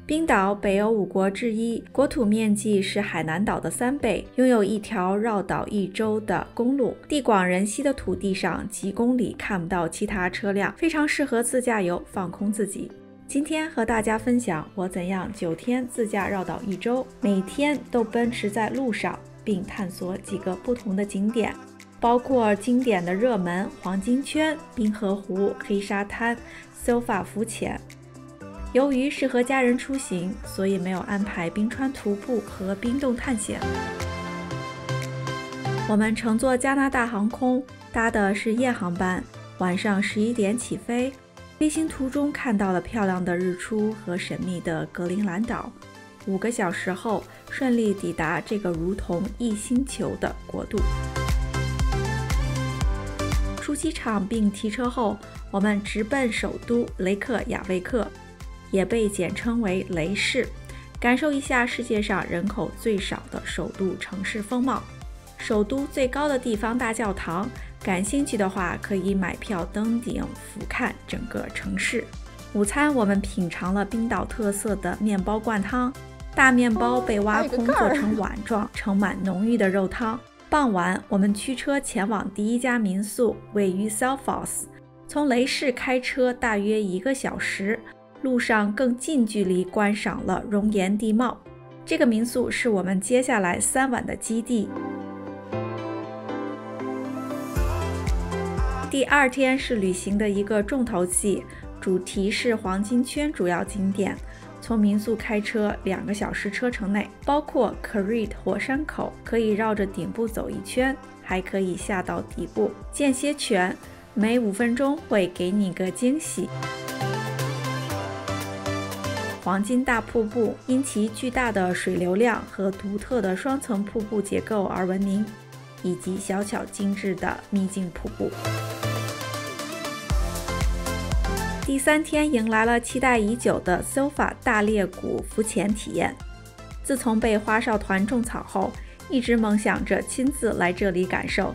冰岛北欧5国之一，国土面积是海南岛的3倍，拥有一条绕岛1周的公路。地广人稀的土地上，几公里看不到其他车辆，非常适合自驾游，放空自己。今天和大家分享我怎样9天自驾绕岛1周，每天都奔驰在路上，并探索几个不同的景点，包括经典的热门黄金圈、冰河湖、黑沙滩、SOFA 浮潜。由于是和家人出行，所以没有安排冰川徒步和冰洞探险。我们乘坐加拿大航空，搭的是夜航班，晚上11点起飞。飞行途中看到了漂亮的日出和神秘的格陵兰岛。5个小时后，顺利抵达这个如同异星球的国度。出机场并提车后，我们直奔首都雷克雅未克，也被简称为雷市，感受一下世界上人口最少的首都城市风貌。首都最高的地方大教堂，感兴趣的话可以买票登顶俯瞰整个城市。午餐我们品尝了冰岛特色的面包灌汤，大面包被挖空做成碗状，盛满浓郁的肉汤。傍晚我们驱车前往第一家民宿，位于 Selfoss， 从雷市开车大约1个小时，路上更近距离观赏了熔岩地貌。这个民宿是我们接下来3晚的基地。第2天是旅行的一个重头戏，主题是黄金圈主要景点。从民宿开车2个小时车程内，包括 Kerit 火山口，可以绕着顶部走1圈，还可以下到底部间歇泉，每5分钟会给你个惊喜。黄金大瀑布因其巨大的水流量和独特的双层瀑布结构而闻名，以及小巧精致的秘境瀑布。第3天迎来了期待已久的 SOFA 大裂谷浮潜体验。自从被花少团种草后，一直梦想着亲自来这里感受。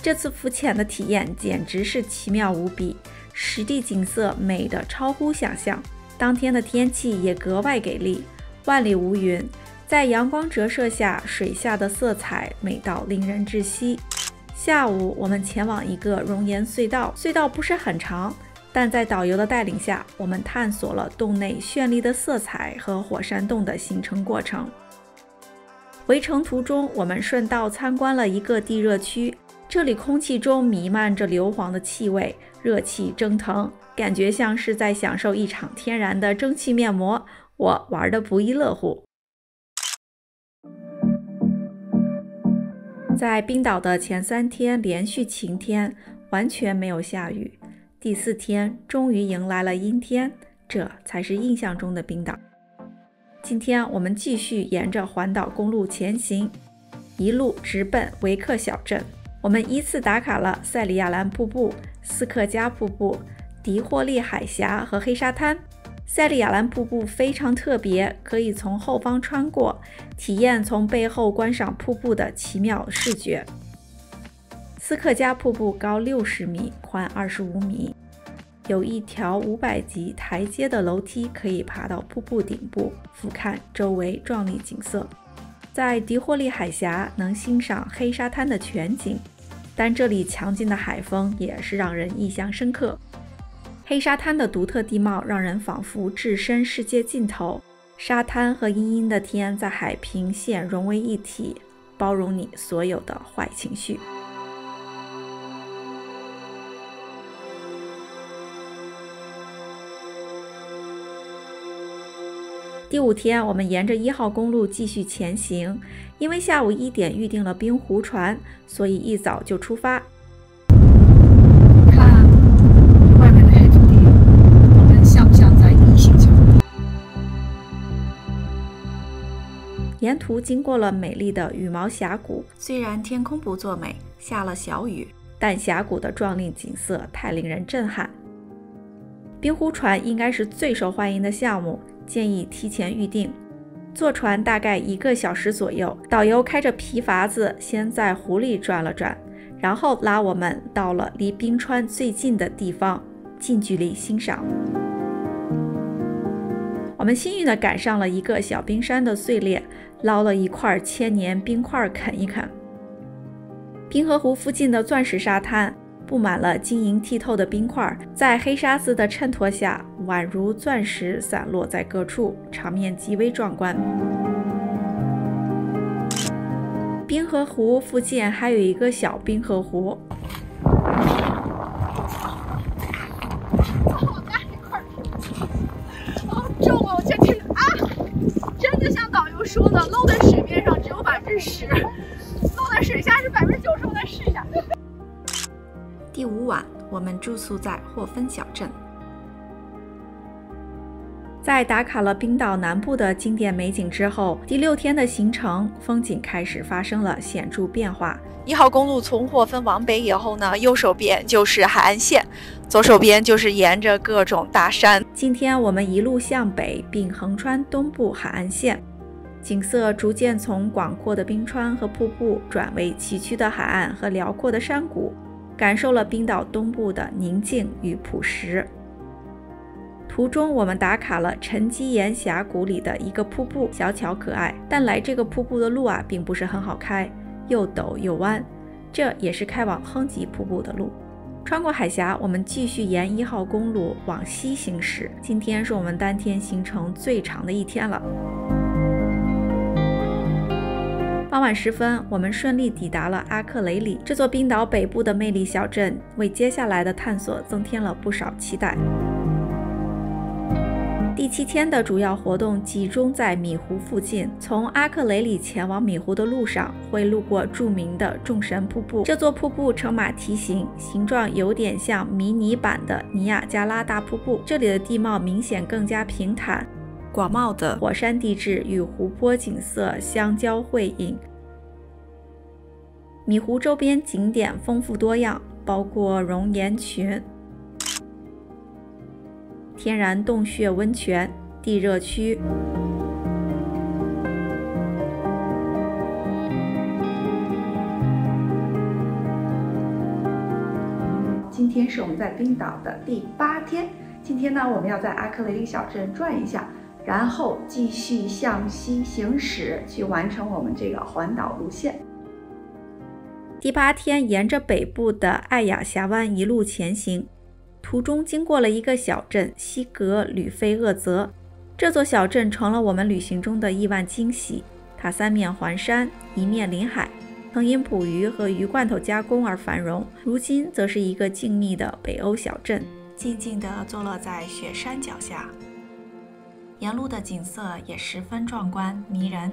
这次浮潜的体验简直是奇妙无比，实地景色美得超乎想象。当天的天气也格外给力，万里无云，在阳光折射下，水下的色彩美到令人窒息。下午我们前往一个熔岩隧道，隧道不是很长，但在导游的带领下，我们探索了洞内绚丽的色彩和火山洞的形成过程。回程途中，我们顺道参观了一个地热区，这里空气中弥漫着硫磺的气味，热气蒸腾，感觉像是在享受一场天然的蒸汽面膜，我玩得不亦乐乎。在冰岛的前3天连续晴天，完全没有下雨。第4天终于迎来了阴天，这才是印象中的冰岛。今天我们继续沿着环岛公路前行，一路直奔维克小镇。我们依次打卡了塞里亚兰瀑布、斯克加瀑布、迪霍利海峡和黑沙滩。塞里亚兰瀑布非常特别，可以从后方穿过，体验从背后观赏瀑布的奇妙视觉。斯克加瀑布高60米，宽25米，有一条500级台阶的楼梯可以爬到瀑布顶部，俯瞰周围壮丽景色。在迪霍利海峡能欣赏黑沙滩的全景，但这里强劲的海风也是让人印象深刻。黑沙滩的独特地貌让人仿佛置身世界尽头，沙滩和阴阴的天在海平线融为一体，包容你所有的坏情绪。第5天，我们沿着1号公路继续前行，因为下午1点预定了冰湖船，所以一早就出发。看外面的黑土地，我们像不像在异星球？沿途经过了美丽的羽毛峡谷，虽然天空不作美，下了小雨，但峡谷的壮丽景色太令人震撼。冰湖船应该是最受欢迎的项目，建议提前预定。坐船大概1个小时左右，导游开着皮筏子先在湖里转了转，然后拉我们到了离冰川最近的地方，近距离欣赏。我们幸运地赶上了一个小冰山的碎裂，捞了一块千年冰块啃一啃。冰河湖附近的钻石沙滩布满了晶莹剔透的冰块，在黑沙子的衬托下，宛如钻石散落在各处，场面极为壮观。冰河湖附近还有一个小冰河湖。好大一块，好重啊！我这啊，真的像导游说的，露在水面上只有10%，露在水下是90%。我再试一下。第5晚，我们住宿在霍芬小镇。在打卡了冰岛南部的经典美景之后，第6天的行程风景开始发生了显著变化。1号公路从霍芬往北以后呢，右手边就是海岸线，左手边就是沿着各种大山。今天我们一路向北，并横穿东部海岸线，景色逐渐从广阔的冰川和瀑布转为崎岖的海岸和辽阔的山谷，感受了冰岛东部的宁静与朴实。途中我们打卡了沉积岩峡谷里的一个瀑布，小巧可爱，但来这个瀑布的路并不是很好开，又陡又弯，这也是开往亨吉瀑布的路。穿过海峡，我们继续沿1号公路往西行驶。今天是我们当天行程最长的一天了。傍晚时分，我们顺利抵达了阿克雷里，这座冰岛北部的魅力小镇，为接下来的探索增添了不少期待。第7天的主要活动集中在米湖附近。从阿克雷里前往米湖的路上，会路过著名的众神瀑布。这座瀑布呈马蹄形，形状有点像迷你版的尼亚加拉大瀑布。这里的地貌明显更加平坦，广袤的火山地质与湖泊景色相交汇映。米湖周边景点丰富多样，包括熔岩群、天然洞穴温泉、地热区、今天是我们在冰岛的第8天。今天呢，我们要在阿克雷里小镇转一下，然后继续向西行驶，去完成我们这个环岛路线。第8天，沿着北部的艾雅峡湾一路前行。途中经过了一个小镇西格吕菲厄泽，这座小镇成了我们旅行中的意外惊喜。它3面环山，1面临海，曾因捕鱼和鱼罐头加工而繁荣，如今则是一个静谧的北欧小镇，静静地坐落在雪山脚下，沿路的景色也十分壮观迷人。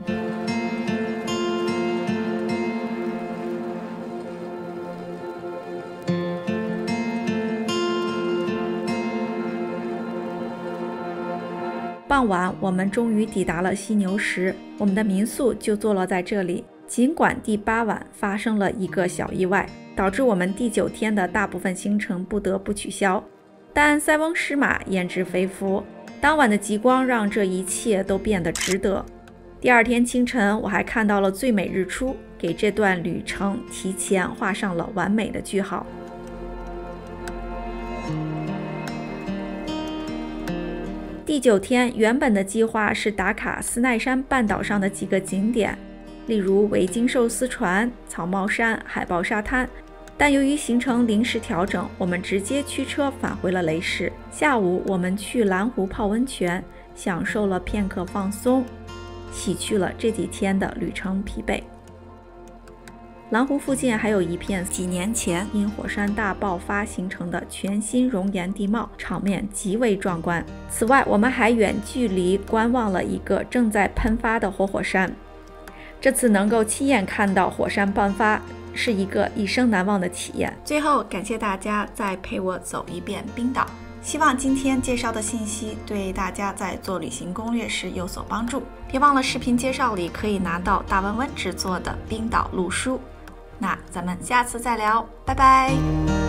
傍晚，我们终于抵达了犀牛石，我们的民宿就坐落在这里。尽管第8晚发生了一个小意外，导致我们第9天的大部分行程不得不取消，但塞翁失马焉知非福，当晚的极光让这一切都变得值得。第2天清晨，我还看到了最美日出，给这段旅程提前画上了完美的句号。第9天，原本的计划是打卡斯奈山半岛上的几个景点，例如维京寿司船、草帽山、海豹沙滩，但由于行程临时调整，我们直接驱车返回了雷士。下午，我们去蓝湖泡温泉，享受了片刻放松，洗去了这几天的旅程疲惫。蓝湖附近还有一片几年前因火山大爆发形成的全新熔岩地貌，场面极为壮观。此外，我们还远距离观望了一个正在喷发的活火山。这次能够亲眼看到火山爆发，是一个一生难忘的体验。最后，感谢大家再陪我走一遍冰岛。希望今天介绍的信息对大家在做旅行攻略时有所帮助。别忘了视频介绍里可以拿到大温温制作的冰岛路书。那咱们下次再聊，拜拜。